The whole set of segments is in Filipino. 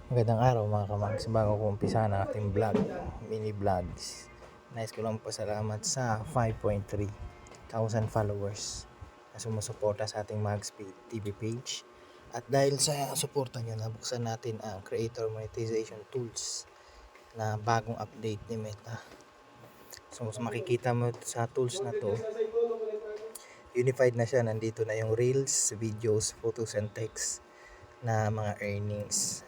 Magandang araw mga kamags. Bago ko umpisa ng ating vlog, mini vlogs, nais ko lang pasalamat sa 5.3 thousand followers na sumusuporta sa ating Mags TV page. At dahil sa suporta nyo, nabuksan natin ang creator monetization tools na bagong update ni Meta. So makikita mo sa tools na to, unified na siya. Nandito na yung reels, videos, photos and text na mga earnings.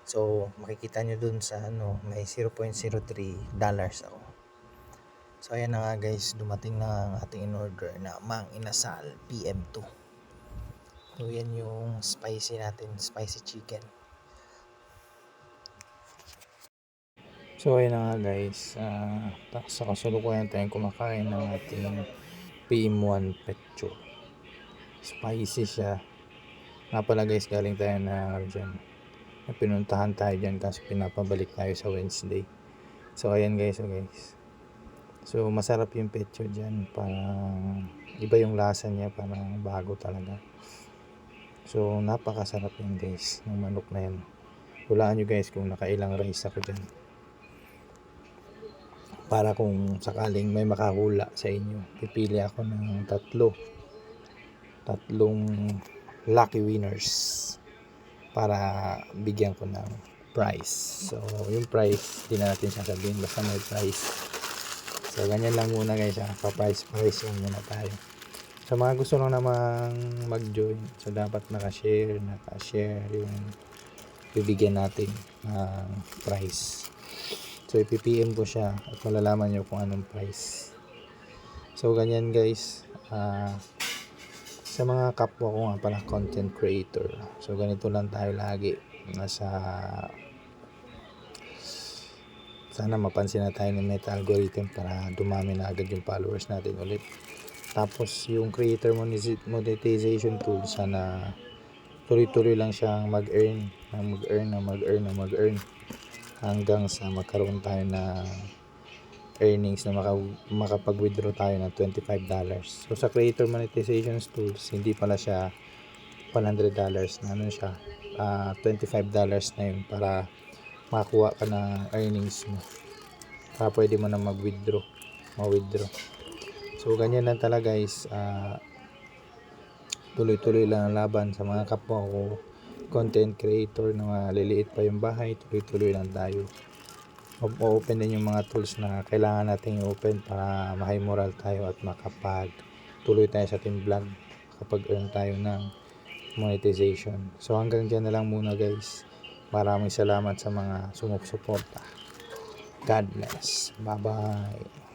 So makikita nyo dun sa may $0.03 ako. So ayan na nga guys, dumating na ang ating in order na Mang Inasal PM2. So yan yung spicy natin, spicy chicken. So ayan na nga guys, sa kasalukuyan tayong kumakain ng ating PM1 Pecho. Spicy siya. Nga pala guys, galing tayo na dyan, pinuntahan tayo dyan kasi pinapabalik tayo sa Wednesday. So ayan guys, so masarap yung pecho dyan, parang iba yung lasa niya, parang bago talaga. So napakasarap yun guys, ng manok na yan. Hulaan nyo guys kung nakailang rice ako dyan, para kung sakaling may makahula sa inyo, pipili ako ng tatlong lucky winners para bigyan ko ng price. So yung price di na natin sasabihin, basta may price. So ganyan lang muna guys, pa-price yung muna tayo. Sa mga gusto lang namang mag-join, so dapat naka-share yung bibigyan natin ng price. So ipipm ko siya at malalaman nyo kung anong price. So ganyan guys. Sa mga kapwa ko nga pala content creator, so ganito lang tayo lagi. Sana mapansin na tayo ng Meta algorithm para dumami na agad yung followers natin ulit. Tapos yung creator monetization tool, sana tuloy-tuloy lang siyang mag-earn hanggang sa magkaroon tayo na earnings na makapag-withdraw tayo ng $25. So sa creator monetization tools, hindi pala siya $100 na siya, $25 na yun para makakuha ka ng earnings mo, para pwede mo na ma-withdraw. So ganyan lang talaga guys, tuloy-tuloy lang ang laban sa mga kapwa ko content creator na maliliit pa yung bahay. Tuloy-tuloy lang tayo. O-open din yung mga tools na kailangan natin i-open para ma-high moral tayo at makapag tuloy tayo sa team vlog, kapag earn tayo ng monetization. So hanggang dyan na lang muna guys. Maraming salamat sa mga sumusuporta. God bless. Bye bye.